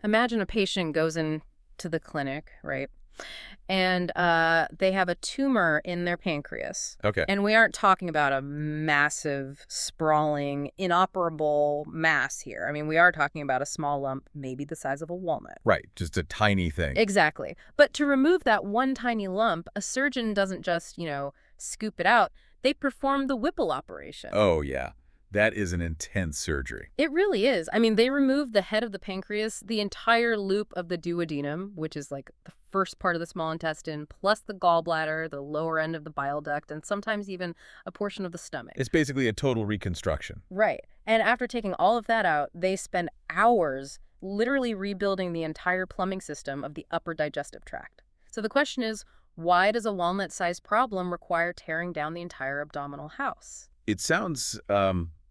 Imagine a patient goes into the clinic, right? And they have a tumor in their pancreas. Okay. And we aren't talking about a massive, sprawling, inoperable mass here. I mean, we are talking about a small lump, maybe the size of a walnut. Right, just a tiny thing. Exactly. But to remove that one tiny lump, a surgeon doesn't just, scoop it out. They perform the Whipple operation. Oh, yeah. That is an intense surgery. It really is. I mean, they remove the head of the pancreas, the entire loop of the duodenum, which is like the first part of the small intestine, plus the gallbladder, the lower end of the bile duct, and sometimes even a portion of the stomach. It's basically a total reconstruction. Right. And after taking all of that out, they spend hours literally rebuilding the entire plumbing system of the upper digestive tract. So the question is, why does a walnut-sized problem require tearing down the entire abdominal house? It sounds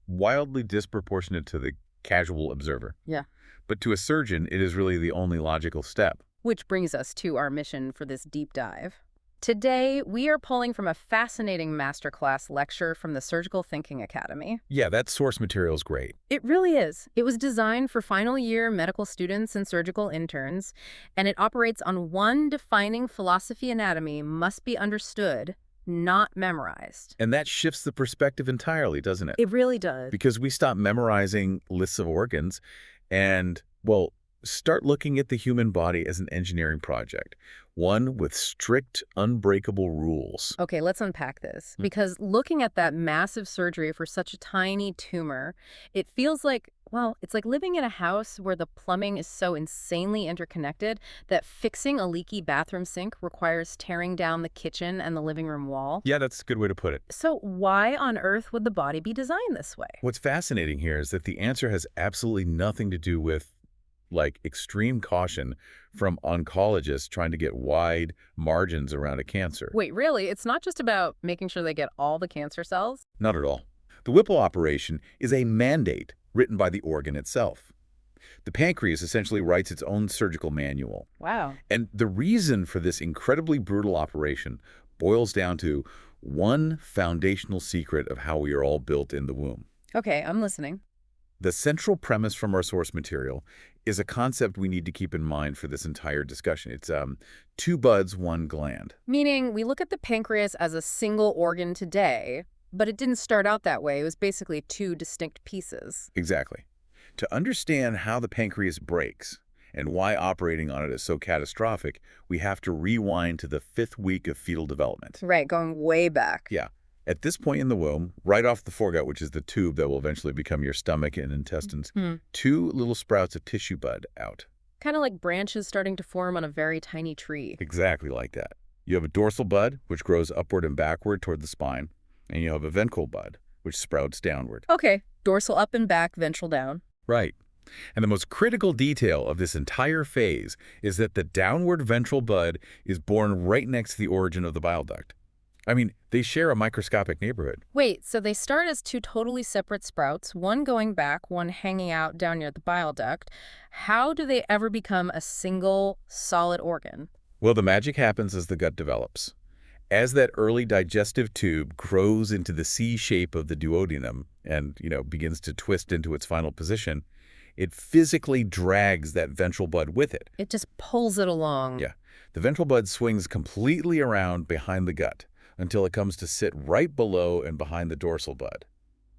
wildly disproportionate to the casual observer. Yeah. But to a surgeon, it is really the only logical step. Which brings us to our mission for this deep dive. Today, we are pulling from a fascinating masterclass lecture from the Surgical Thinking Academy. Yeah, that source material is great. It really is. It was designed for final year medical students and surgical interns, and it operates on one defining philosophy: anatomy must be understood, not memorized. And that shifts the perspective entirely, doesn't it? It really does. Because we stop memorizing lists of organs and, well, start looking at the human body as an engineering project, one with strict, unbreakable rules. Okay, let's unpack this. Because looking at that massive surgery for such a tiny tumor, it feels like, well, it's like living in a house where the plumbing is so insanely interconnected that fixing a leaky bathroom sink requires tearing down the kitchen and the living room wall. Yeah, that's a good way to put it. So why on earth would the body be designed this way? What's fascinating here is that the answer has absolutely nothing to do with extreme caution from oncologists trying to get wide margins around a cancer. Wait, really? It's not just about making sure they get all the cancer cells? Not at all. The Whipple operation is a mandate written by the organ itself. The pancreas essentially writes its own surgical manual. Wow. And the reason for this incredibly brutal operation boils down to one foundational secret of how we are all built in the womb. Okay, I'm listening. The central premise from our source material is a concept we need to keep in mind for this entire discussion. It's two buds, one gland. Meaning we look at the pancreas as a single organ today, but it didn't start out that way. It was basically two distinct pieces. Exactly. To understand how the pancreas breaks and why operating on it is so catastrophic, we have to rewind to the 5th week of fetal development. Right, going way back. Yeah. At this point in the womb, right off the foregut, which is the tube that will eventually become your stomach and intestines, two little sprouts of tissue bud out. Kind of like branches starting to form on a very tiny tree. Exactly like that. You have a dorsal bud, which grows upward and backward toward the spine, and you have a ventral bud, which sprouts downward. Okay, dorsal up and back, ventral down. Right. And the most critical detail of this entire phase is that the downward ventral bud is born right next to the origin of the bile duct. I mean, they share a microscopic neighborhood. Wait, so they start as two totally separate sprouts, one going back, one hanging out down near the bile duct. How do they ever become a single, solid organ? Well, the magic happens as the gut develops. As that early digestive tube grows into the C shape of the duodenum and, begins to twist into its final position, it physically drags that ventral bud with it. It just pulls it along. Yeah. The ventral bud swings completely around behind the gut until it comes to sit right below and behind the dorsal bud.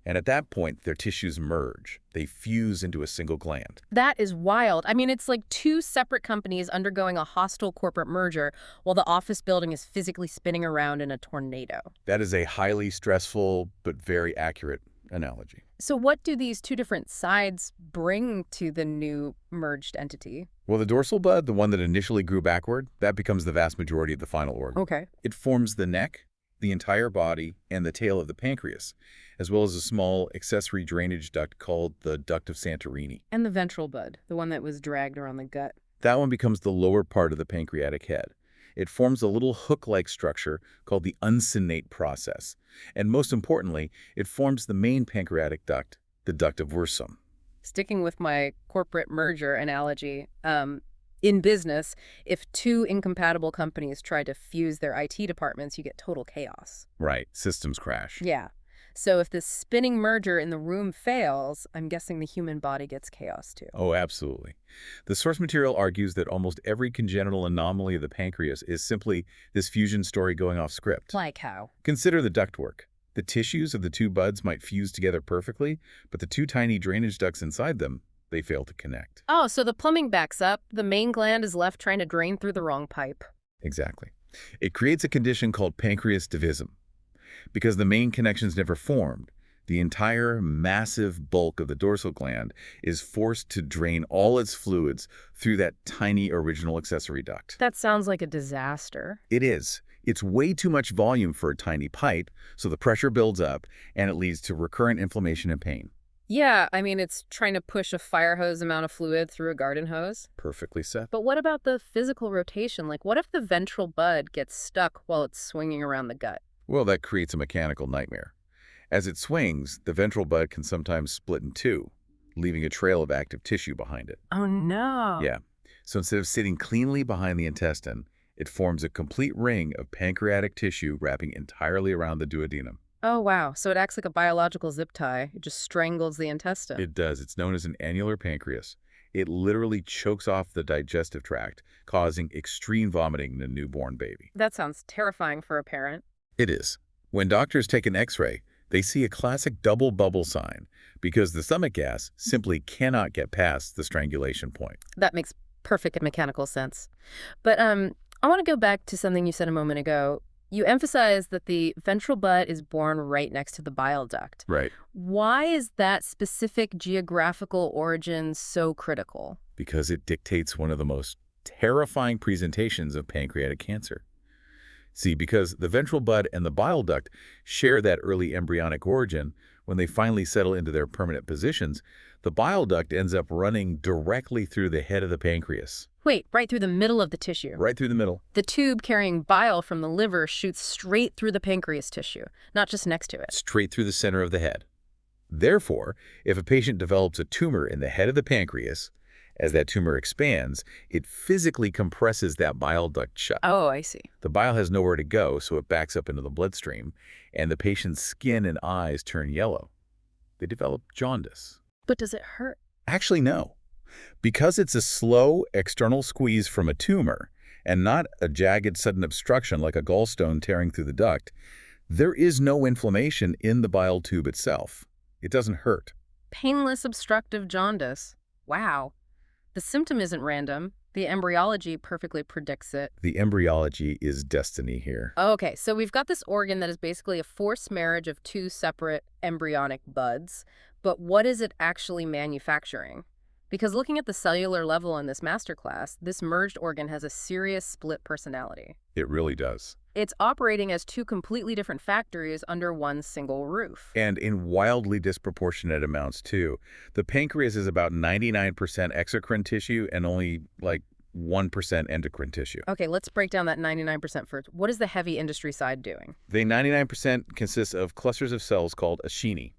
And at that point, their tissues merge. They fuse into a single gland. That is wild. I mean, it's like two separate companies undergoing a hostile corporate merger while the office building is physically spinning around in a tornado. That is a highly stressful but very accurate analogy. So what do these two different sides bring to the new merged entity? Well, the dorsal bud, the one that initially grew backward, that becomes the vast majority of the final organ. Okay. It forms the neck, the entire body, and the tail of the pancreas, as well as a small accessory drainage duct called the duct of Santorini. And the ventral bud, the one that was dragged around the gut. That one becomes the lower part of the pancreatic head. It forms a little hook-like structure called the uncinate process. And most importantly, it forms the main pancreatic duct, the duct of Wirsum. Sticking with my corporate merger analogy, in business, if two incompatible companies try to fuse their IT departments, you get total chaos. Right. Systems crash. Yeah. So if this spinning merger in the room fails, I'm guessing the human body gets chaos too. Oh, absolutely. The source material argues that almost every congenital anomaly of the pancreas is simply this fusion story going off script. Like how? Consider the ductwork. The tissues of the two buds might fuse together perfectly, but the two tiny drainage ducts inside them, they fail to connect. Oh, so the plumbing backs up, the main gland is left trying to drain through the wrong pipe. Exactly. It creates a condition called pancreas divisum. Because the main connections never formed, the entire massive bulk of the dorsal gland is forced to drain all its fluids through that tiny original accessory duct. That sounds like a disaster. It is. It's way too much volume for a tiny pipe, so the pressure builds up, and it leads to recurrent inflammation and pain. Yeah, I mean, it's trying to push a fire hose amount of fluid through a garden hose. Perfectly said. But what about the physical rotation? Like, what if the ventral bud gets stuck while it's swinging around the gut? Well, that creates a mechanical nightmare. As it swings, the ventral bud can sometimes split in two, leaving a trail of active tissue behind it. Oh, no. Yeah. So instead of sitting cleanly behind the intestine, it forms a complete ring of pancreatic tissue wrapping entirely around the duodenum. Oh, wow. So it acts like a biological zip tie. It just strangles the intestine. It does. It's known as an annular pancreas. It literally chokes off the digestive tract, causing extreme vomiting in a newborn baby. That sounds terrifying for a parent. It is. When doctors take an X-ray, they see a classic double bubble sign because the stomach gas simply cannot get past the strangulation point. That makes perfect mechanical sense. But I want to go back to something you said a moment ago. You emphasized that the ventral bud is born right next to the bile duct. Right. Why is that specific geographical origin so critical? Because it dictates one of the most terrifying presentations of pancreatic cancer. See, because the ventral bud and the bile duct share that early embryonic origin, when they finally settle into their permanent positions, the bile duct ends up running directly through the head of the pancreas. Wait, right through the middle of the tissue. Right through the middle. The tube carrying bile from the liver shoots straight through the pancreas tissue, not just next to it. Straight through the center of the head. Therefore, if a patient develops a tumor in the head of the pancreas, as that tumor expands, it physically compresses that bile duct shut. Oh, I see. The bile has nowhere to go, so it backs up into the bloodstream, and the patient's skin and eyes turn yellow. They develop jaundice. But does it hurt? Actually, no. Because it's a slow external squeeze from a tumor, and not a jagged sudden obstruction like a gallstone tearing through the duct, there is no inflammation in the bile tube itself. It doesn't hurt. Painless obstructive jaundice. Wow. The symptom isn't random. The embryology perfectly predicts it. The embryology is destiny here. Okay, so we've got this organ that is basically a forced marriage of two separate embryonic buds. But what is it actually manufacturing? Because looking at the cellular level in this masterclass, this merged organ has a serious split personality. It really does. It's operating as two completely different factories under one single roof. And in wildly disproportionate amounts, too. The pancreas is about 99% exocrine tissue and only, like, 1% endocrine tissue. Okay, let's break down that 99% first. What is the heavy industry side doing? The 99% consists of clusters of cells called acini,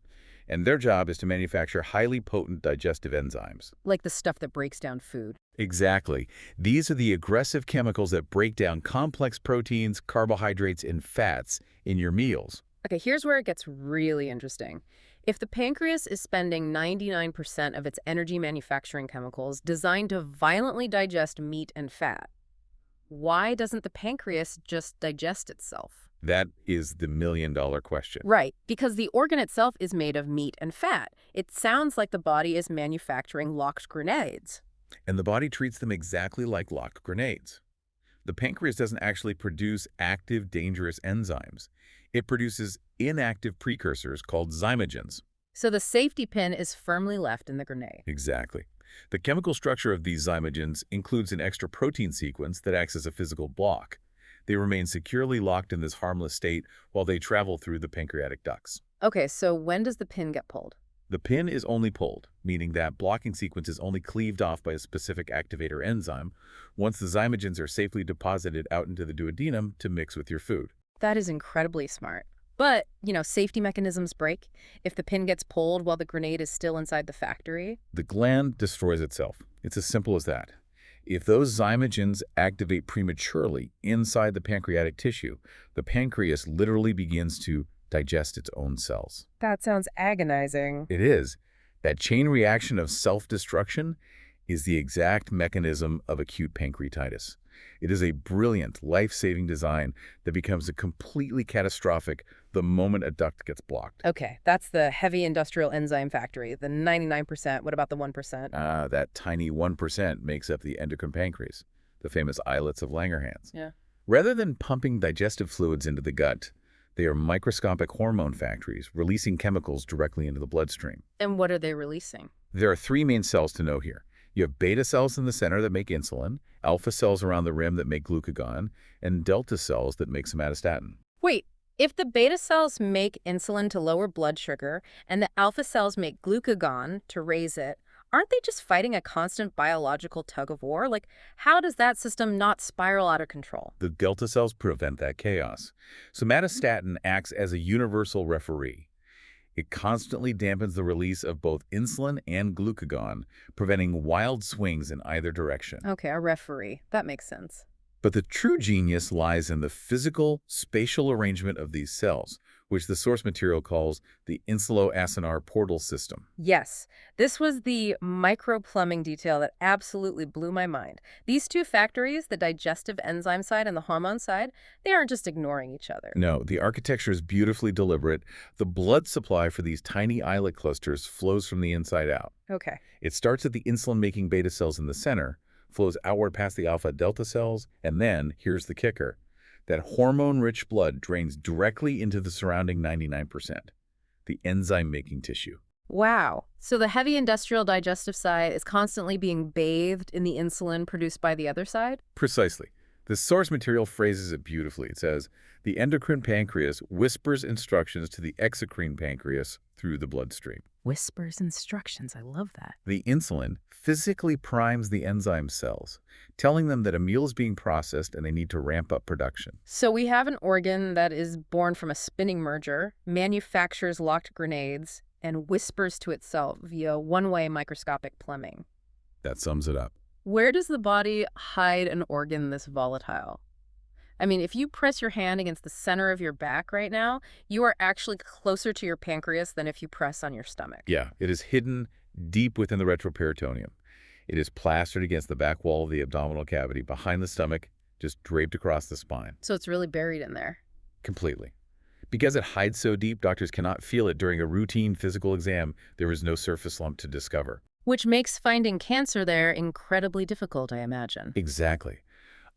and their job is to manufacture highly potent digestive enzymes. Like the stuff that breaks down food. Exactly. These are the aggressive chemicals that break down complex proteins, carbohydrates, and fats in your meals. Okay, here's where it gets really interesting. If the pancreas is spending 99% of its energy manufacturing chemicals designed to violently digest meat and fat, why doesn't the pancreas just digest itself? That is the million-dollar question. Right, because the organ itself is made of meat and fat. It sounds like the body is manufacturing locked grenades. And the body treats them exactly like locked grenades. The pancreas doesn't actually produce active, dangerous enzymes. It produces inactive precursors called zymogens. So the safety pin is firmly left in the grenade. Exactly. The chemical structure of these zymogens includes an extra protein sequence that acts as a physical block. They remain securely locked in this harmless state while they travel through the pancreatic ducts. Okay, so when does the pin get pulled? The pin is only pulled, meaning that blocking sequence is only cleaved off by a specific activator enzyme, once the zymogens are safely deposited out into the duodenum to mix with your food. That is incredibly smart. But, safety mechanisms break. If the pin gets pulled while the grenade is still inside the factory. The gland destroys itself. It's as simple as that. If those zymogens activate prematurely inside the pancreatic tissue, the pancreas literally begins to digest its own cells. That sounds agonizing. It is. That chain reaction of self-destruction is the exact mechanism of acute pancreatitis. It is a brilliant, life-saving design that becomes a completely catastrophic the moment a duct gets blocked. Okay, that's the heavy industrial enzyme factory, the 99%. What about the 1%? That tiny 1% makes up the endocrine pancreas, the famous islets of Langerhans. Yeah. Rather than pumping digestive fluids into the gut, they are microscopic hormone factories, releasing chemicals directly into the bloodstream. And what are they releasing? There are three main cells to know here. You have beta cells in the center that make insulin, alpha cells around the rim that make glucagon, and delta cells that make somatostatin. Wait, if the beta cells make insulin to lower blood sugar and the alpha cells make glucagon to raise it, aren't they just fighting a constant biological tug of war? Like, how does that system not spiral out of control? The delta cells prevent that chaos. Somatostatin acts as a universal referee. It constantly dampens the release of both insulin and glucagon, preventing wild swings in either direction. Okay, a referee. That makes sense. But the true genius lies in the physical, spatial arrangement of these cells, which the source material calls the insulo-acinar portal system. Yes, this was the microplumbing detail that absolutely blew my mind. These two factories, the digestive enzyme side and the hormone side, they aren't just ignoring each other. No, the architecture is beautifully deliberate. The blood supply for these tiny islet clusters flows from the inside out. Okay. It starts at the insulin-making beta cells in the center, flows outward past the alpha delta cells, and then, here's the kicker, that hormone-rich blood drains directly into the surrounding 99%, the enzyme-making tissue. Wow. So the heavy industrial digestive side is constantly being bathed in the insulin produced by the other side? Precisely. The source material phrases it beautifully. It says, the endocrine pancreas whispers instructions to the exocrine pancreas through the bloodstream. Whispers instructions. I love that. The insulin physically primes the enzyme cells, telling them that a meal is being processed and they need to ramp up production. So we have an organ that is born from a spinning merger, manufactures locked grenades, and whispers to itself via one-way microscopic plumbing. That sums it up. Where does the body hide an organ this volatile? I mean, if you press your hand against the center of your back right now, you are actually closer to your pancreas than if you press on your stomach. Yeah, it is hidden deep within the retroperitoneum. It is plastered against the back wall of the abdominal cavity, behind the stomach, just draped across the spine. So it's really buried in there. Completely. Because it hides so deep, doctors cannot feel it during a routine physical exam. There is no surface lump to discover. Which makes finding cancer there incredibly difficult, I imagine. Exactly.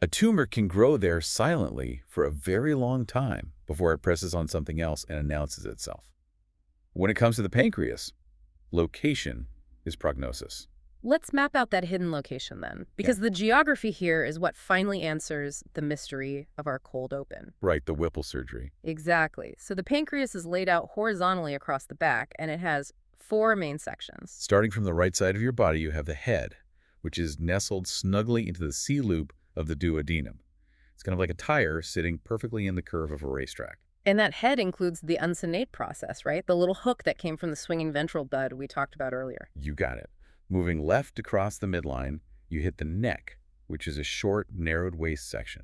A tumor can grow there silently for a very long time before it presses on something else and announces itself. When it comes to the pancreas, location is prognosis. Let's map out that hidden location then, because the geography here is what finally answers the mystery of our cold open. Right, the Whipple surgery. Exactly. So the pancreas is laid out horizontally across the back, and it has 4 main sections. Starting from the right side of your body, you have the head, which is nestled snugly into the C-loop of the duodenum. It's kind of like a tire sitting perfectly in the curve of a racetrack. And that head includes the uncinate process, right? The little hook that came from the swinging ventral bud we talked about earlier. You got it. Moving left across the midline, you hit the neck, which is a short, narrowed waist section.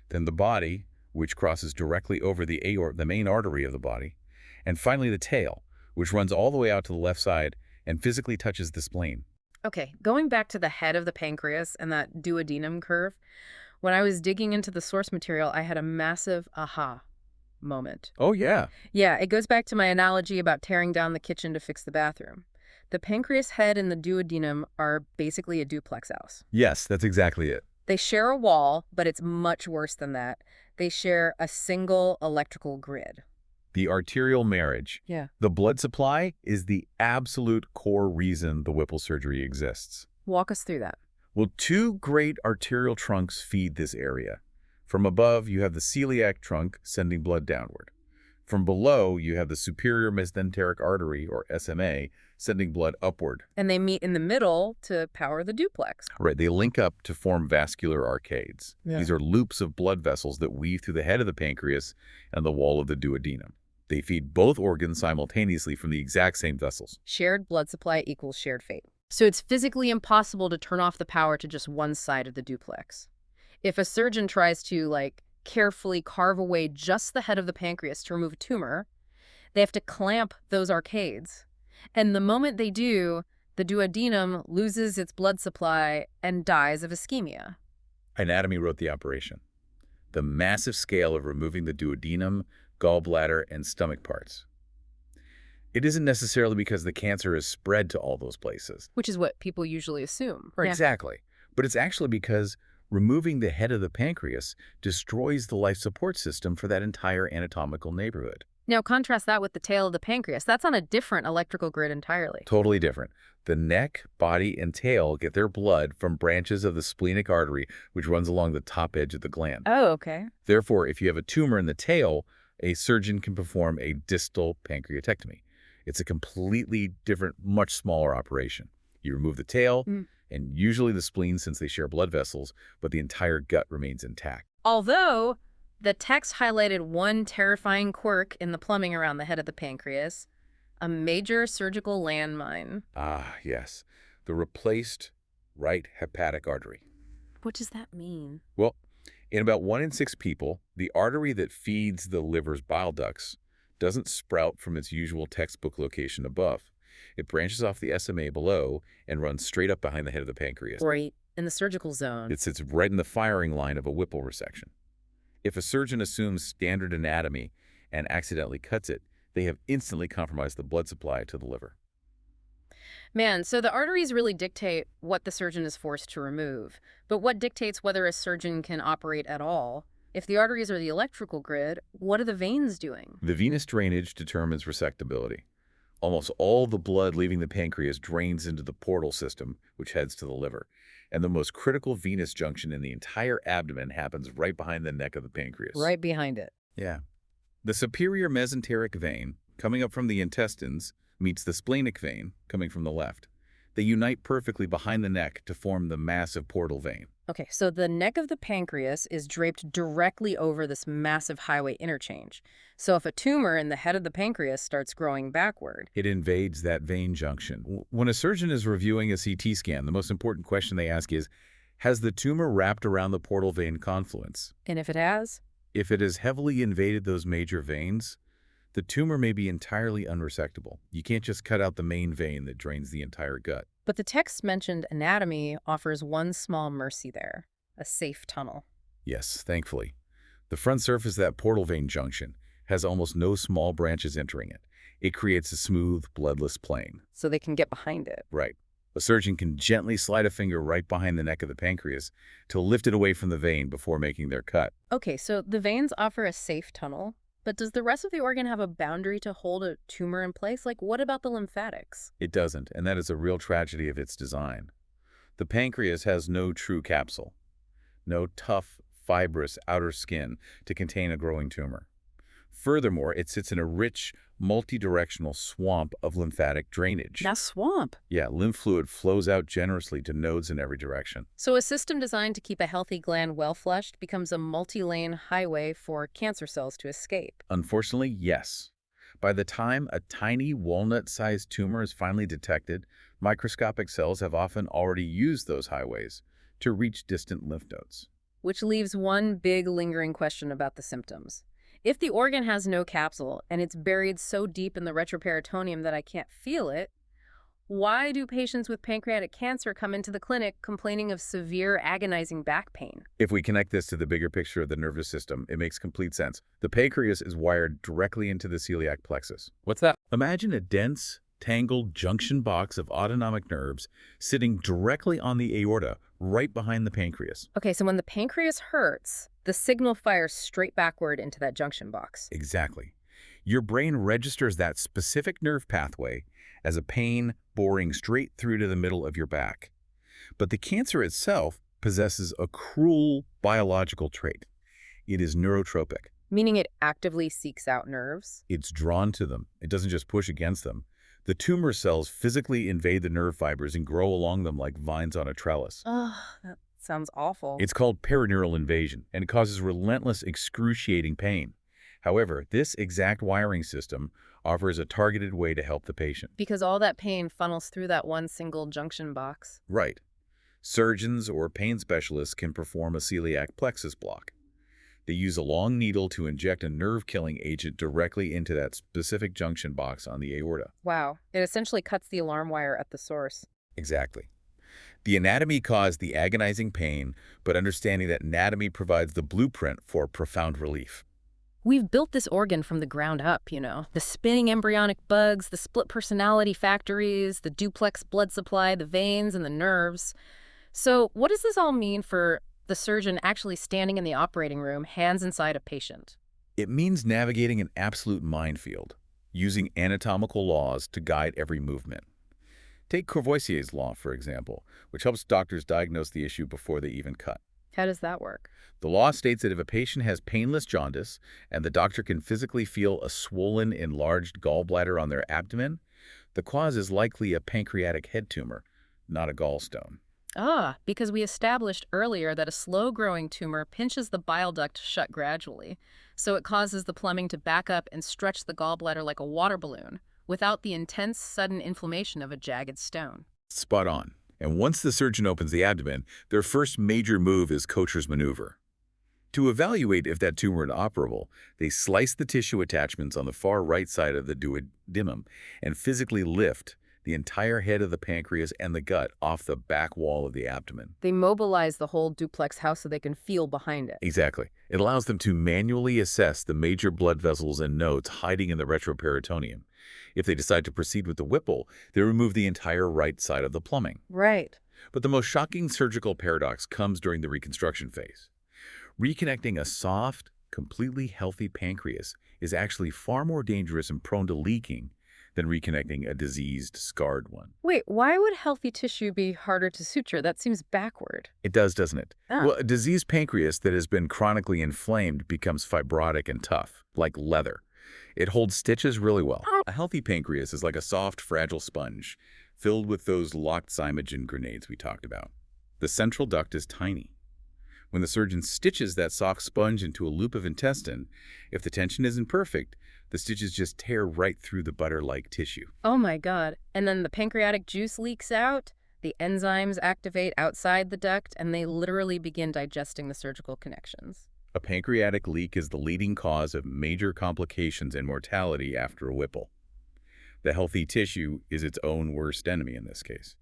Then the body, which crosses directly over the main artery of the body. And finally the tail, which runs all the way out to the left side and physically touches the spleen. Okay, going back to the head of the pancreas and that duodenum curve, when I was digging into the source material, I had a massive aha moment. Oh, yeah. Yeah, it goes back to my analogy about tearing down the kitchen to fix the bathroom. The pancreas head and the duodenum are basically a duplex house. Yes, that's exactly it. They share a wall, but it's much worse than that. They share a single electrical grid. The arterial marriage. Yeah. The blood supply is the absolute core reason the Whipple surgery exists. Walk us through that. Well, 2 great arterial trunks feed this area. From above, you have the celiac trunk sending blood downward. From below, you have the superior mesenteric artery, or SMA, sending blood upward. And they meet in the middle to power the duplex. Right, they link up to form vascular arcades. Yeah. These are loops of blood vessels that weave through the head of the pancreas and the wall of the duodenum. They feed both organs simultaneously from the exact same vessels. Shared blood supply equals shared fate. So it's physically impossible to turn off the power to just one side of the duplex. If a surgeon tries to, carefully carve away just the head of the pancreas to remove a tumor, They have to clamp those arcades. And the moment they do, the duodenum loses its blood supply and dies of ischemia. Anatomy wrote the operation. The massive scale of removing the duodenum, gallbladder, and stomach parts. It isn't necessarily because the cancer is spread to all those places. Which is what people usually assume. Right, Yeah. exactly. But it's actually because removing the head of the pancreas destroys the life support system for that entire anatomical neighborhood. Now contrast that with the tail of the pancreas. That's on a different electrical grid entirely. Totally different. The neck, body, and tail get their blood from branches of the splenic artery, which runs along the top edge of the gland. Oh, okay. Therefore, if you have a tumor in the tail, a surgeon can perform a distal pancreatectomy. It's a completely different, much smaller operation. You remove the tail, and usually the spleen since they share blood vessels, but the entire gut remains intact. Although the text highlighted one terrifying quirk in the plumbing around the head of the pancreas, a major surgical landmine. Ah, yes. The replaced right hepatic artery. What does that mean? Well, in about 1 in 6 people, the artery that feeds the liver's bile ducts doesn't sprout from its usual textbook location above. It branches off the SMA below and runs straight up behind the head of the pancreas. Right, in the surgical zone. It sits right in the firing line of a Whipple resection. If a surgeon assumes standard anatomy and accidentally cuts it, they have instantly compromised the blood supply to the liver. Man, so the arteries really dictate what the surgeon is forced to remove. But what dictates whether a surgeon can operate at all? If the arteries are the electrical grid, what are the veins doing? The venous drainage determines resectability. Almost all the blood leaving the pancreas drains into the portal system, which heads to the liver. And the most critical venous junction in the entire abdomen happens right behind the neck of the pancreas. Right behind it. Yeah. The superior mesenteric vein, coming up from the intestines, meets the splenic vein, coming from the left. They unite perfectly behind the neck to form the massive portal vein. Okay, so the neck of the pancreas is draped directly over this massive highway interchange. So if a tumor in the head of the pancreas starts growing backward, It invades that vein junction. When a surgeon is reviewing a CT scan, the most important question they ask is, has the tumor wrapped around the portal vein confluence? and if it has, If it has heavily invaded those major veins, the tumor may be entirely unresectable. You can't just cut out the main vein that drains the entire gut. but the text mentioned anatomy offers one small mercy there, a safe tunnel. Yes, thankfully. The front surface of that portal vein junction has almost no small branches entering it. It creates a smooth, bloodless plane. So they can get behind it. Right. A surgeon can gently slide a finger right behind the neck of the pancreas to lift it away from the vein before making their cut. Okay, so the veins offer a safe tunnel, but does the rest of the organ have a boundary to hold a tumor in place? Like, what about the lymphatics? It doesn't, and that is a real tragedy of its design. The pancreas has no true capsule, no tough, fibrous outer skin to contain a growing tumor. Furthermore, it sits in a rich, multi-directional swamp of lymphatic drainage. Now swamp. Yeah, lymph fluid flows out generously to nodes in every direction. So a system designed to keep a healthy gland well flushed becomes a multi-lane highway for cancer cells to escape. Unfortunately, yes. By the time a tiny walnut-sized tumor is finally detected, microscopic cells have often already used those highways to reach distant lymph nodes. Which leaves one big lingering question about the symptoms. If the organ has no capsule and it's buried so deep in the retroperitoneum that I can't feel it, why do patients with pancreatic cancer come into the clinic complaining of severe, agonizing back pain? If we connect this to the bigger picture of the nervous system, it makes complete sense. The pancreas is wired directly into the celiac plexus. What's that? Imagine a dense, tangled junction box of autonomic nerves sitting directly on the aorta, right behind the pancreas. Okay, so when the pancreas hurts, the signal fires straight backward into that junction box. Exactly. Your brain registers that specific nerve pathway as a pain boring straight through to the middle of your back. But the cancer itself possesses a cruel biological trait. It is neurotropic. Meaning it actively seeks out nerves? It's drawn to them. It doesn't just push against them. The tumor cells physically invade the nerve fibers and grow along them like vines on a trellis. Ugh, that sounds awful. It's called perineural invasion, and it causes relentless, excruciating pain. However, this exact wiring system offers a targeted way to help the patient. Because all that pain funnels through that one single junction box. Right. Surgeons or pain specialists can perform a celiac plexus block. They use a long needle to inject a nerve-killing agent directly into that specific junction box on the aorta. Wow. It essentially cuts the alarm wire at the source. Exactly. The anatomy caused the agonizing pain, but understanding that anatomy provides the blueprint for profound relief. We've built this organ from the ground up, you know. The spinning embryonic bugs, the split personality factories, the duplex blood supply, the veins, and the nerves. So what does this all mean for the surgeon actually standing in the operating room, hands inside a patient? It means navigating an absolute minefield, using anatomical laws to guide every movement. Take Courvoisier's law, for example, which helps doctors diagnose the issue before they even cut. How does that work? The law states that if a patient has painless jaundice and the doctor can physically feel a swollen, enlarged gallbladder on their abdomen, the cause is likely a pancreatic head tumor, not a gallstone. Ah, because we established earlier that a slow-growing tumor pinches the bile duct shut gradually, so it causes the plumbing to back up and stretch the gallbladder like a water balloon, without the intense, sudden inflammation of a jagged stone. Spot on. And once the surgeon opens the abdomen, their first major move is Kocher's maneuver. To evaluate if that tumor is inoperable, they slice the tissue attachments on the far right side of the duodenum and physically lift the entire head of the pancreas and the gut off the back wall of the abdomen. They mobilize the whole duplex house so they can feel behind it. Exactly. It allows them to manually assess the major blood vessels and nodes hiding in the retroperitoneum. If they decide to proceed with the Whipple, they remove the entire right side of the plumbing. Right. But the most shocking surgical paradox comes during the reconstruction phase. Reconnecting a soft, completely healthy pancreas is actually far more dangerous and prone to leaking than reconnecting a diseased, scarred one. Wait, why would healthy tissue be harder to suture? That seems backward. It does, doesn't it? Ah. Well, a diseased pancreas that has been chronically inflamed becomes fibrotic and tough, like leather. It holds stitches really well. A healthy pancreas is like a soft, fragile sponge, filled with those locked zymogen grenades we talked about. The central duct is tiny. When the surgeon stitches that soft sponge into a loop of intestine, if the tension isn't perfect, the stitches just tear right through the butter-like tissue. Oh my God. And then the pancreatic juice leaks out, the enzymes activate outside the duct, and they literally begin digesting the surgical connections. A pancreatic leak is the leading cause of major complications and mortality after a Whipple. The healthy tissue is its own worst enemy in this case.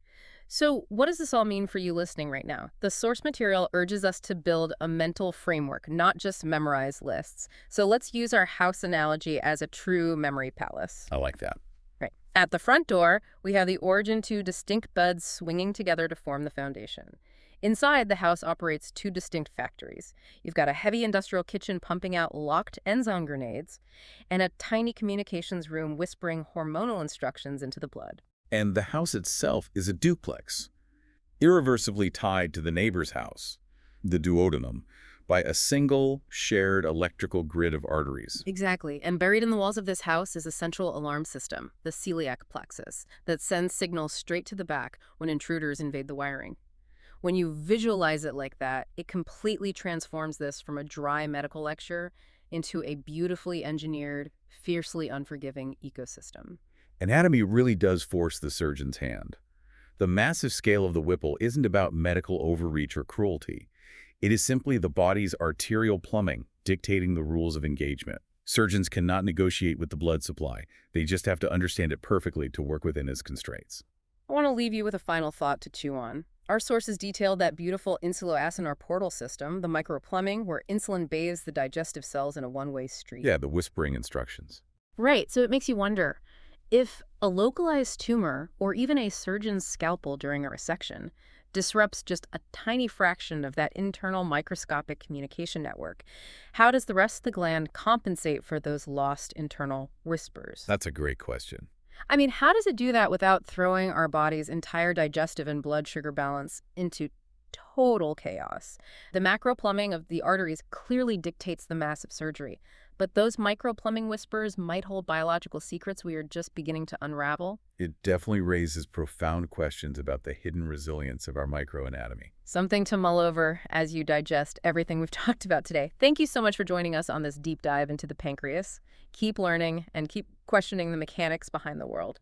So what does this all mean for you listening right now? The source material urges us to build a mental framework, not just memorize lists. So let's use our house analogy as a true memory palace. I like that. Right. At the front door, we have the origin two distinct buds swinging together to form the foundation. Inside, the house operates two distinct factories. You've got a heavy industrial kitchen pumping out locked enzyme grenades, and a tiny communications room whispering hormonal instructions into the blood. And the house itself is a duplex, irreversibly tied to the neighbor's house, the duodenum, by a single shared electrical grid of arteries. Exactly. And buried in the walls of this house is a central alarm system, the celiac plexus, that sends signals straight to the back when intruders invade the wiring. When you visualize it like that, it completely transforms this from a dry medical lecture into a beautifully engineered, fiercely unforgiving ecosystem. Anatomy really does force the surgeon's hand. The massive scale of the Whipple isn't about medical overreach or cruelty. It is simply the body's arterial plumbing dictating the rules of engagement. Surgeons cannot negotiate with the blood supply. They just have to understand it perfectly to work within its constraints. I want to leave you with a final thought to chew on. Our sources detailed that beautiful insuloacinar portal system, the microplumbing, where insulin bathes the digestive cells in a one-way street. Yeah, the whispering instructions. Right, so it makes you wonder, if a localized tumor, or even a surgeon's scalpel during a resection, disrupts just a tiny fraction of that internal microscopic communication network, how does the rest of the gland compensate for those lost internal whispers? That's a great question. I mean, how does it do that without throwing our body's entire digestive and blood sugar balance into total chaos? The macroplumbing of the arteries clearly dictates the massive surgery, but those microplumbing whispers might hold biological secrets we are just beginning to unravel. It definitely raises profound questions about the hidden resilience of our microanatomy. Something to mull over as you digest everything we've talked about today. Thank you so much for joining us on this deep dive into the pancreas. Keep learning and keep questioning the mechanics behind the world.